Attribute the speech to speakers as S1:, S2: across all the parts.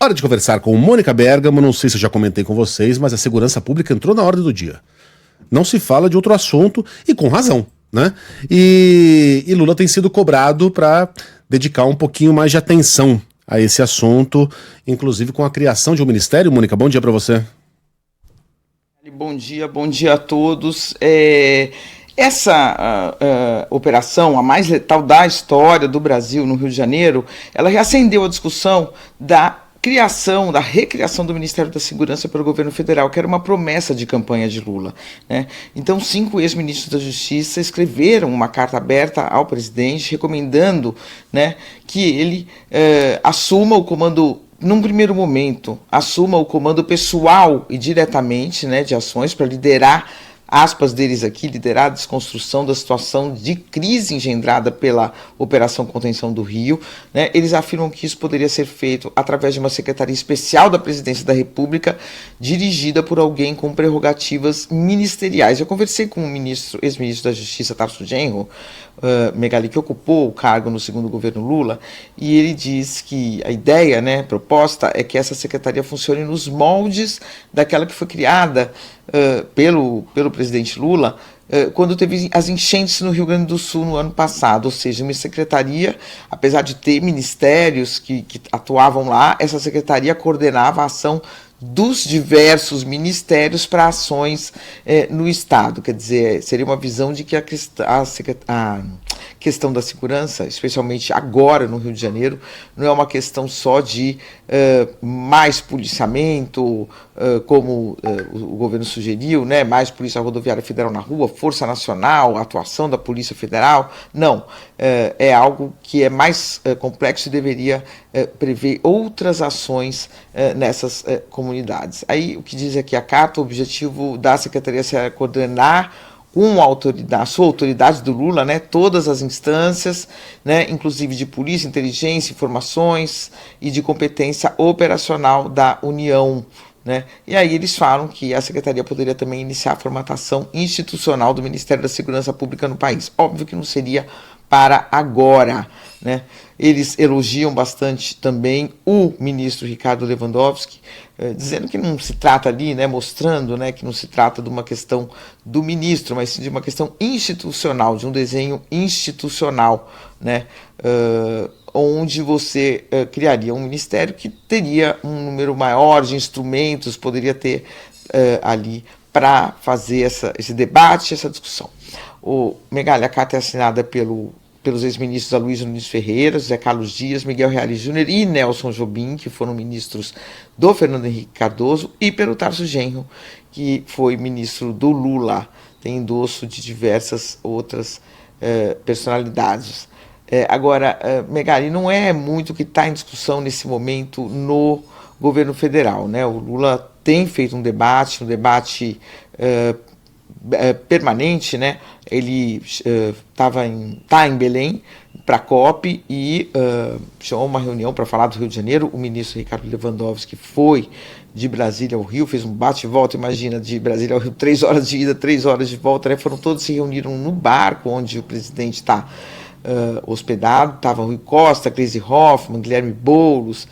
S1: Hora de conversar com Mônica Bergamo. Não sei se eu já comentei com vocês, mas a segurança pública entrou na ordem do dia. Não se fala de outro assunto, e com razão, né? E Lula tem sido cobrado para dedicar um pouquinho mais de atenção a esse assunto, inclusive com a criação de um ministério. Mônica, bom dia para você.
S2: Bom dia a todos. Essa operação, a mais letal da história do Brasil no Rio de Janeiro, ela reacendeu a discussão da recriação do Ministério da Segurança pelo governo federal, que era uma promessa de campanha de Lula, né? Então, 5 ex-ministros da Justiça escreveram uma carta aberta ao presidente, recomendando, né, que ele assuma o comando. Num primeiro momento, assuma o comando pessoal e diretamente, né, de ações para liderar, aspas deles aqui, liderar a desconstrução da situação de crise engendrada pela Operação Contenção do Rio, né? Eles afirmam que isso poderia ser feito através de uma secretaria especial da Presidência da República, dirigida por alguém com prerrogativas ministeriais. Eu conversei com o ex-ministro da Justiça, Tarso Genro, Megali, que ocupou o cargo no segundo governo Lula, e ele diz que a ideia, né, proposta, é que essa secretaria funcione nos moldes daquela que foi criada pelo presidente Lula quando teve as enchentes no Rio Grande do Sul no ano passado, ou seja, uma secretaria, apesar de ter ministérios que atuavam lá, essa secretaria coordenava a ação dos diversos ministérios para ações no Estado. Quer dizer, seria uma visão de que a questão da segurança, especialmente agora no Rio de Janeiro, não é uma questão só de mais policiamento, como o governo sugeriu, né? Mais Polícia Rodoviária Federal na rua, Força Nacional, atuação da Polícia Federal. Não, é algo que é mais complexo e deveria prever outras ações nessas comunidades. Aí, o que diz aqui a carta, o objetivo da Secretaria será coordenar com a sua autoridade do Lula, né, todas as instâncias, né, inclusive de polícia, inteligência, informações e de competência operacional da União, né? E aí eles falam que a Secretaria poderia também iniciar a formatação institucional do Ministério da Segurança Pública no país. Óbvio que não seria para agora, né? Eles elogiam bastante também o ministro Ricardo Lewandowski, dizendo que não se trata ali, né, mostrando, né, que não se trata de uma questão do ministro, mas sim de uma questão institucional, de um desenho institucional, né, onde você criaria um ministério que teria um número maior de instrumentos, poderia ter ali para fazer esse debate, essa discussão. O Megali, a carta é assinada pelos ex-ministros Aloysio Nunes Ferreira, José Carlos Dias, Miguel Reale Júnior e Nelson Jobim, que foram ministros do Fernando Henrique Cardoso, e pelo Tarso Genro, que foi ministro do Lula, tem endosso de diversas outras personalidades. Agora, Megali, não é muito o que está em discussão nesse momento no governo federal, né? O Lula tem feito um debate permanente, né? Ele está em Belém para a COP e chamou uma reunião para falar do Rio de Janeiro. O ministro Ricardo Lewandowski foi de Brasília ao Rio, fez um bate e volta, imagina, de Brasília ao Rio, 3 horas de ida, 3 horas de volta, né? Todos se reuniram no barco onde o presidente está hospedado. Estava Rui Costa, Gleisi Hoffmann, Guilherme Boulos,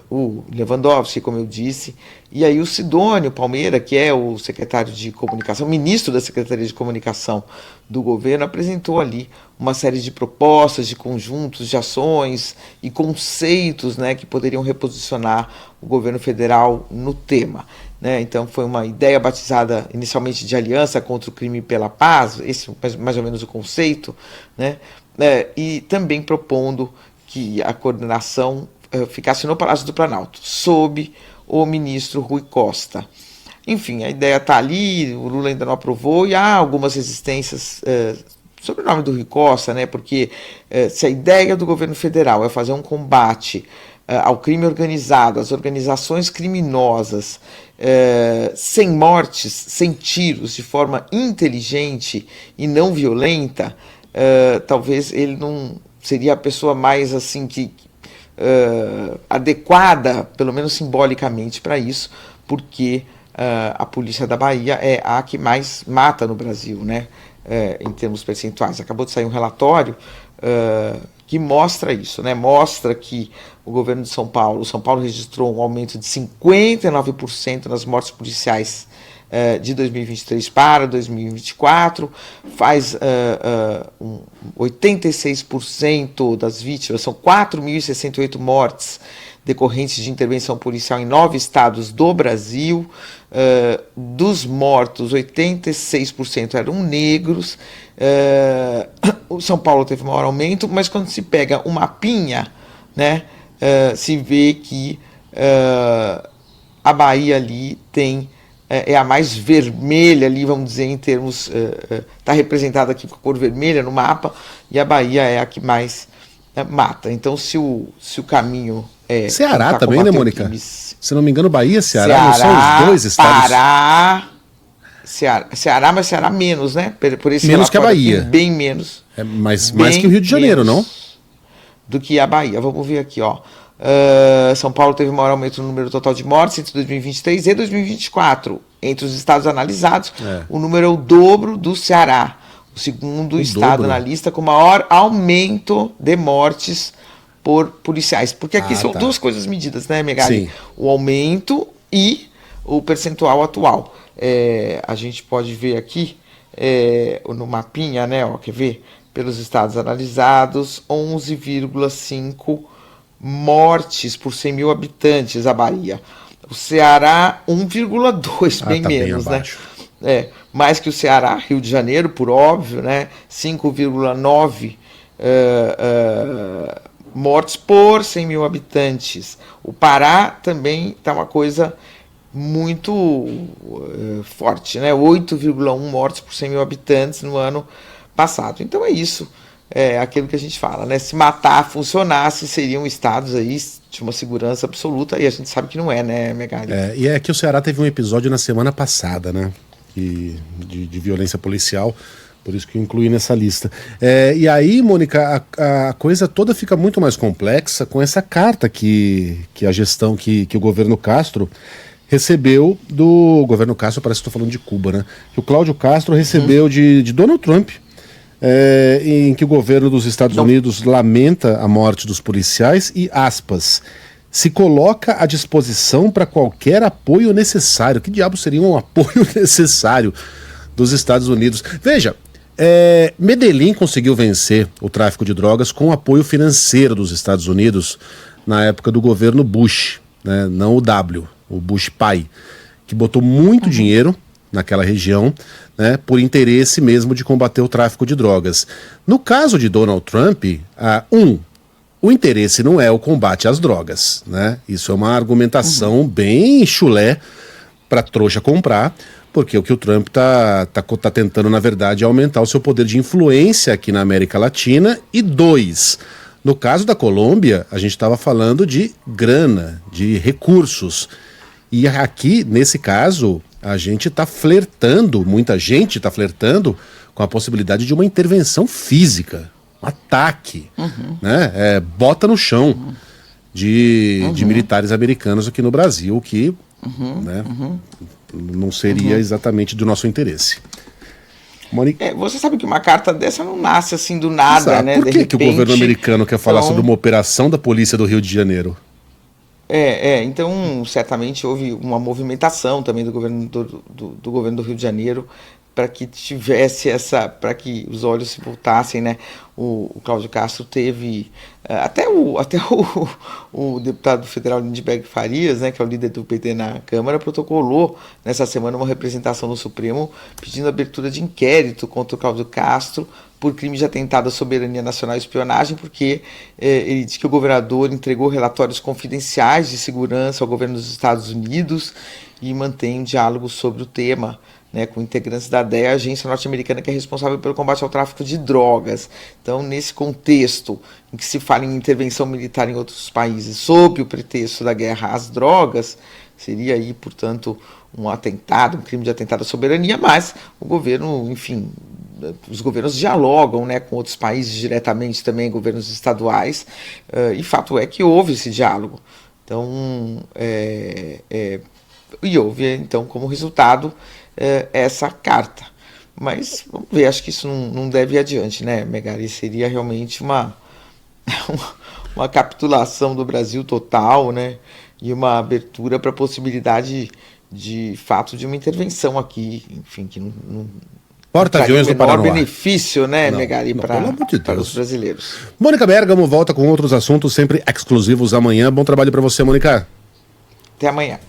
S2: o Lewandowski, como eu disse, e aí o Sidônio Palmeira, que é o secretário de comunicação, ministro da Secretaria de Comunicação do governo, apresentou ali uma série de propostas, de conjuntos de ações e conceitos, né, que poderiam reposicionar o governo federal no tema, né? Então foi uma ideia batizada inicialmente de Aliança contra o Crime e pela Paz, esse é mais ou menos o conceito, né? E também propondo que a coordenação ficasse no Palácio do Planalto, sob o ministro Rui Costa. Enfim, a ideia está ali, o Lula ainda não aprovou, e há algumas resistências sobre o nome do Rui Costa, né? Porque se a ideia do governo federal é fazer um combate ao crime organizado, às organizações criminosas, sem mortes, sem tiros, de forma inteligente e não violenta, talvez ele não seria a pessoa mais assim adequada, pelo menos simbolicamente, para isso, porque a polícia da Bahia é a que mais mata no Brasil, né? Em termos percentuais. Acabou de sair um relatório que mostra isso, né? Mostra que o governo de São Paulo registrou um aumento de 59% nas mortes policiais de 2023 para 2024, faz 86% das vítimas, são 4.068 mortes decorrentes de intervenção policial em 9 estados do Brasil. Dos mortos, 86% eram negros. O São Paulo teve maior aumento, mas quando se pega o mapinha, né, se vê que a Bahia ali é a mais vermelha ali, vamos dizer, em termos, está representada aqui com a cor vermelha no mapa, e a Bahia é a que mais mata. Então, se o caminho é...
S1: Ceará também, né, Mônica? Crimes, se não me engano, Bahia, Ceará não são os dois estados... Ceará, mas Ceará menos, né? Por esse
S2: menos que a Bahia. Bem menos.
S1: Mais que o Rio de Janeiro, não?
S2: Do que a Bahia. Vamos ver aqui, ó. São Paulo teve o maior aumento no número total de mortes entre 2023 e 2024. Entre os estados analisados, o número é o dobro do Ceará. O segundo estado na lista com maior aumento de mortes por policiais. Porque aqui são duas coisas medidas, né, Megali? Sim. O aumento e o percentual atual. A gente pode ver aqui no mapinha, né? Ó, quer ver? Pelos estados analisados, 11,5 mortes por 100 mil habitantes a Bahia. O Ceará, 1,2, bem menos, bem né? Mais que o Ceará, Rio de Janeiro, por óbvio, né? 5,9 mortes por 100 mil habitantes. O Pará também está uma coisa muito forte, né? 8,1 mortes por 100 mil habitantes no ano passado. Então é isso, aquilo que a gente fala, né? Se matar funcionasse, seriam estados aí de uma segurança absoluta, e a gente sabe que não é, né, Megali?
S1: E é que o Ceará teve um episódio na semana passada, né? De violência policial, por isso que eu incluí nessa lista. E aí, Mônica, a coisa toda fica muito mais complexa com essa carta que a gestão, que o governo Castro recebeu do governo Castro, parece que estou falando de Cuba, né? Que o Cláudio Castro recebeu de Donald Trump, em que o governo dos Estados Unidos lamenta a morte dos policiais e, aspas, se coloca à disposição para qualquer apoio necessário. Que diabo seria um apoio necessário dos Estados Unidos? Veja, Medellín conseguiu vencer o tráfico de drogas com o apoio financeiro dos Estados Unidos na época do governo Bush, né? Não o Bush pai, que botou muito dinheiro naquela região, né, por interesse mesmo de combater o tráfico de drogas. No caso de Donald Trump, o interesse não é o combate às drogas, né? Isso é uma argumentação bem chulé para trouxa comprar, porque o que o Trump tá tentando, na verdade, é aumentar o seu poder de influência aqui na América Latina. E no caso da Colômbia, a gente estava falando de grana, de recursos. E aqui, nesse caso, a gente está flertando, muita gente está flertando com a possibilidade de uma intervenção física, um ataque, né? Bota no chão de militares americanos aqui no Brasil, que né, não seria exatamente do nosso interesse.
S2: Mônica... você sabe que uma carta dessa não nasce assim do nada,
S1: exato.
S2: Né?
S1: Por que o governo americano quer falar sobre uma operação da polícia do Rio de Janeiro?
S2: Então certamente houve uma movimentação também do governo do Rio de Janeiro para que tivesse para que os olhos se voltassem, né? O Cláudio Castro teve até o deputado federal Lindbergh Farias, né, que é o líder do PT na Câmara, protocolou nessa semana uma representação no Supremo pedindo abertura de inquérito contra o Cláudio Castro por crime de atentado à soberania nacional e espionagem, porque ele diz que o governador entregou relatórios confidenciais de segurança ao governo dos Estados Unidos e mantém um diálogo sobre o tema, né, com integrantes da DEA, a agência norte-americana que é responsável pelo combate ao tráfico de drogas. Então, nesse contexto em que se fala em intervenção militar em outros países sob o pretexto da guerra às drogas, seria aí, portanto, um crime de atentado à soberania, mas o governo, enfim, os governos dialogam, né, com outros países diretamente também, governos estaduais, e fato é que houve esse diálogo. Então, e houve, então, como resultado, essa carta. Mas vamos ver, acho que isso não deve ir adiante, né, Megali? Seria realmente uma capitulação do Brasil total, né? E uma abertura para a possibilidade de fato de uma intervenção aqui, enfim, que não
S1: Porta-aviões do
S2: menor
S1: Paranoá.
S2: benefício, né,
S1: Não,
S2: Megali,
S1: não, pelo amor de
S2: para
S1: Deus.
S2: os brasileiros.
S1: Mônica Bergamo volta com outros assuntos sempre exclusivos amanhã. Bom trabalho para você, Mônica.
S2: Até amanhã.